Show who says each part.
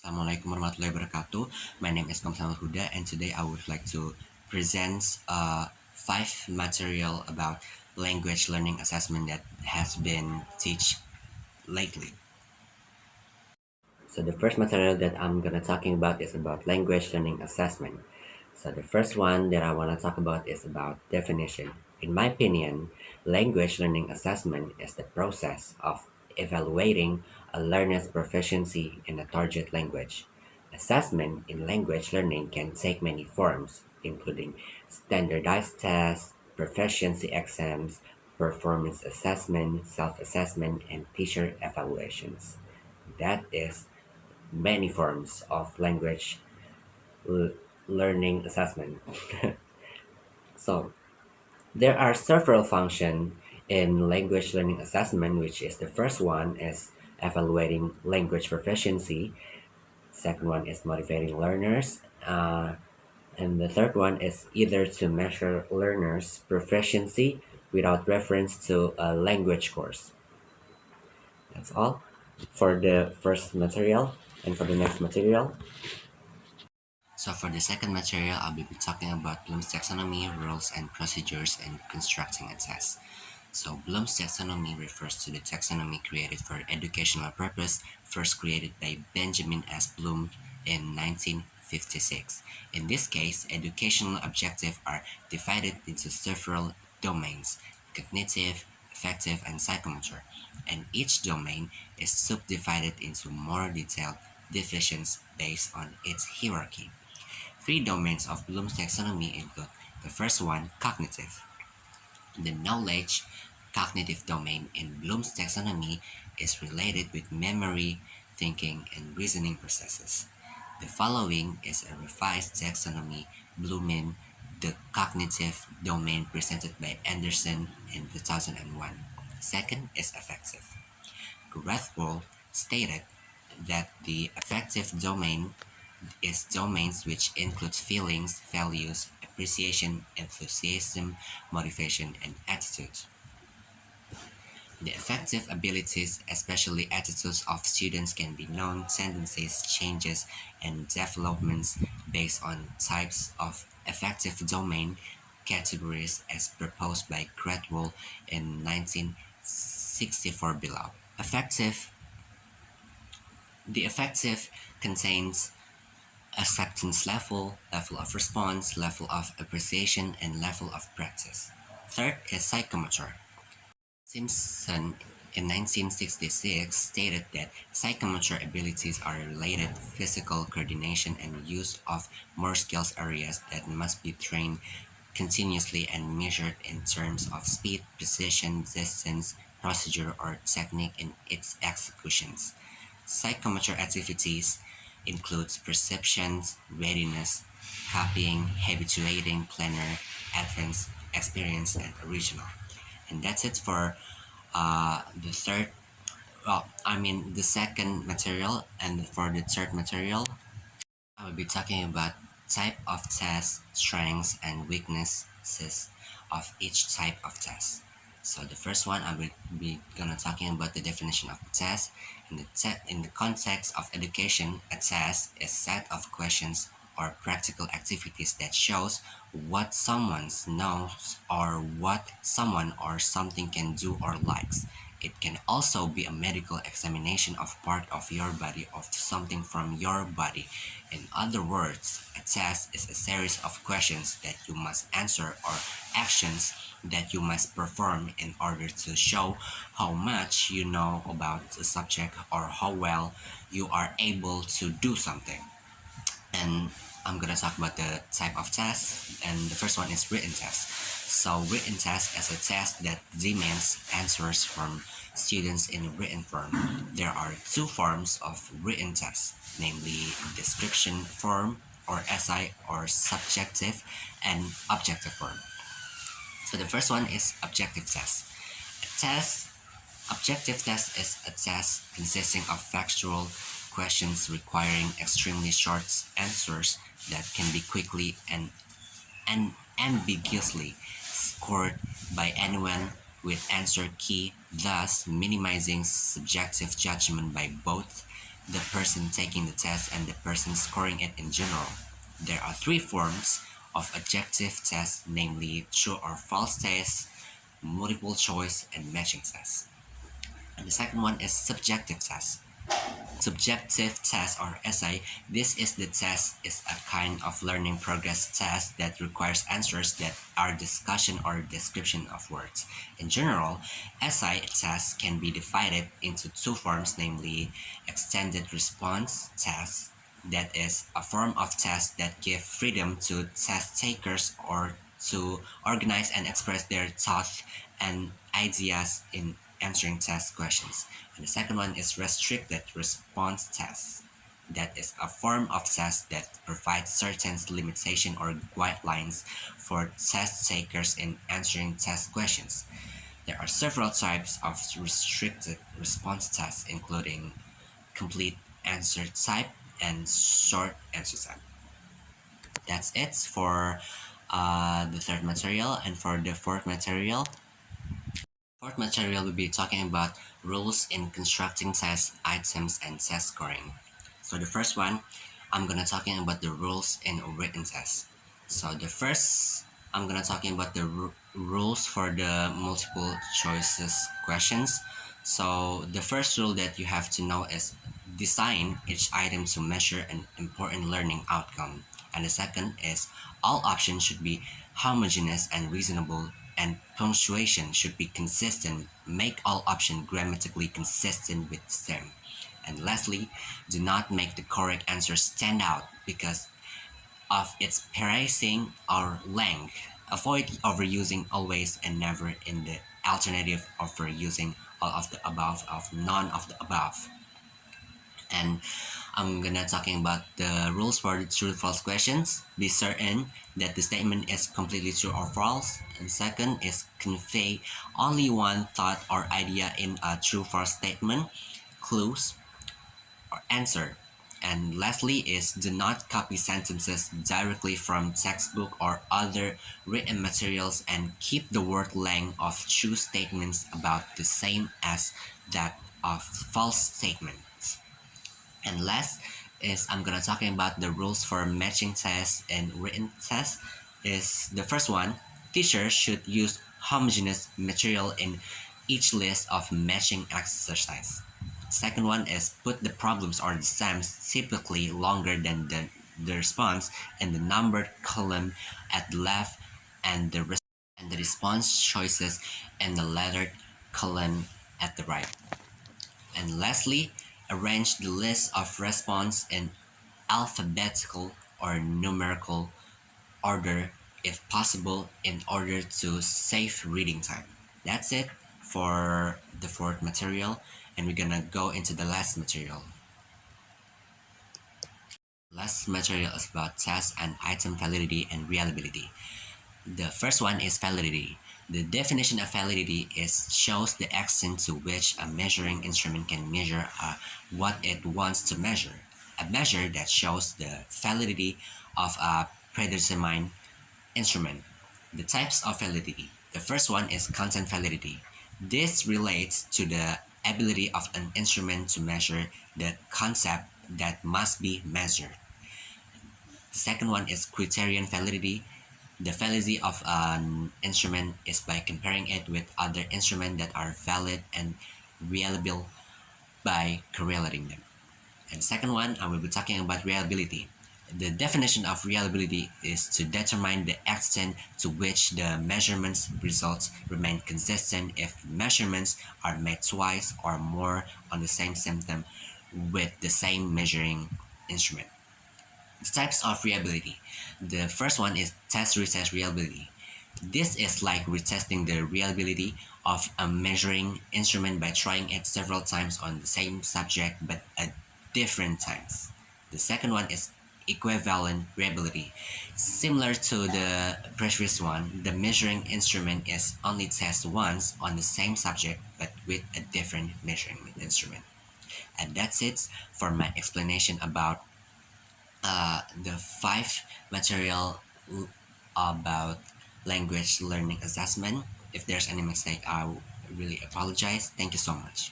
Speaker 1: Assalamualaikum warahmatullahi wabarakatuh. My name is Comsanul Huda, and today I would like to present five material about language learning assessment that has been teach lately. So the first material that I'm gonna talking about is about language learning assessment. So the first one that I wanna talk about is about definition. In my opinion, language learning assessment is the process of evaluating a learner's proficiency in a target language. Assessment in language learning can take many forms, including standardized tests, proficiency exams, performance assessment, self-assessment, and teacher evaluations. That is many forms of language l- learning assessment. So there are several functions in language learning assessment, which is the first one is evaluating language proficiency. Second one is motivating learners. And the third one is either to measure learners' proficiency without reference to a language course. That's all for the first material. And for the next material, so for the second material, I'll be talking about Bloom's taxonomy, rules and procedures, and constructing a test. So Bloom's taxonomy refers to the taxonomy created for educational purpose, first created by Benjamin S. Bloom in 1956. In this case, educational objectives are divided into several domains: cognitive, affective, and psychomotor, and each domain is subdivided into more detailed divisions based on its hierarchy. Three domains of Bloom's taxonomy include: the first one, cognitive. The knowledge cognitive domain in Bloom's taxonomy is related with memory, thinking, and reasoning processes. The following is a revised taxonomy blooming the cognitive domain presented by Anderson in 2001. Second is affective. Grathwohl stated that the affective domain is domains which include feelings, values, appreciation, enthusiasm, motivation, and attitudes. The affective abilities, especially attitudes of students, can be known tendencies, changes, and developments based on types of affective domain categories as proposed by Gradwell in 1964 below. Affective The affective contains acceptance level, level of response, level of appreciation, and level of practice. Third is psychomotor. Simpson in 1966 stated that psychomotor abilities are related to physical coordination and use of more skills areas that must be trained continuously and measured in terms of speed, precision, distance, procedure, or technique in its executions. Psychomotor activities includes perceptions, readiness, copying, habituating, planner, advance, experience, and original. And that's it for the third, the second material. And for the third material, I will be talking about type of test, strengths, and weaknesses of each type of test. So the first one, I will be gonna talking about the definition of a test. In the context of education, a test is a set of questions or practical activities that shows what someone knows or what someone or something can do or likes. It can also be a medical examination of part of your body of something from your body. In other words, a test is a series of questions that you must answer or actions that you must perform in order to show how much you know about the subject or how well you are able to do something. And I'm gonna talk about the type of test, and the first one is written test. So written test is a test that demands answers from students in written form. There are two forms of written test, namely description form or SI or subjective and objective form. So the first one is objective test. A test Objective test is a test consisting of factual questions requiring extremely short answers that can be quickly and ambiguously scored by anyone with answer key, thus minimizing subjective judgment by both the person taking the test and the person scoring it in general. There are three forms of objective tests, namely true or false tests, multiple choice, and matching tests. And the second one is subjective tests. Subjective test or essay. This is the test is a kind of learning progress test that requires answers that are discussion or description of words. In general, essay tests can be divided into two forms, namely extended response tests, that is a form of test that give freedom to test takers or to organize and express their thoughts and ideas in answering test questions. And the second one is restricted response tests. That is a form of test that provides certain limitation or guidelines for test takers in answering test questions. There are several types of restricted response tests, including complete answer type and short answer type. That's it for the third material. And for the fourth material, we'll be talking about rules in constructing test items and test scoring. So the first one, I'm gonna talking about the rules in a written test. So the first, I'm gonna talking about the rules for the multiple choices questions. So the first rule that you have to know is design each item to measure an important learning outcome. And the second is all options should be homogeneous and reasonable, and punctuation should be consistent. Make all options grammatically consistent with the same. And lastly, do not make the correct answer stand out because of its phrasing or length. Avoid overusing always and never in the alternative of using all of the above of none of the above. And I'm gonna talking about the rules for the true false questions. Be certain that the statement is completely true or false. And second is convey only one thought or idea in a true false statement. Clues or answer. And lastly is do not copy sentences directly from textbook or other written materials, and keep the word length of true statements about the same as that of false statements. And last is I'm gonna talking about the rules for matching tests and written tests. Is the first one, teachers should use homogeneous material in each list of matching exercise. Second one is put the problems or the stems typically longer than the response in the numbered column at the left, and and the response choices in the lettered column at the right. And lastly, arrange the list of response in alphabetical or numerical order if possible in order to save reading time. That's it for the fourth material, and we're gonna go into the last material. Last material is about test and item validity and reliability. The first one is validity. The definition of validity is shows the extent to which a measuring instrument can measure what it wants to measure. A measure that shows the validity of a predetermined instrument. The types of validity. The first one is content validity. This relates to the ability of an instrument to measure the concept that must be measured. The second one is criterion validity. The validity of an instrument is by comparing it with other instruments that are valid and reliable by correlating them. And second one, I will be talking about reliability. The definition of reliability is to determine the extent to which the measurements results remain consistent if measurements are made twice or more on the same symptom with the same measuring instrument. The types of reliability. The first one is test retest reliability. This is like retesting the reliability of a measuring instrument by trying it several times on the same subject but at different times. The second one is equivalent reliability. Similar to the previous one, the measuring instrument is only tested once on the same subject but with a different measuring instrument. And that's it for my explanation about the five material about language learning assessment. If there's any mistake, I really apologize. Thank you so much.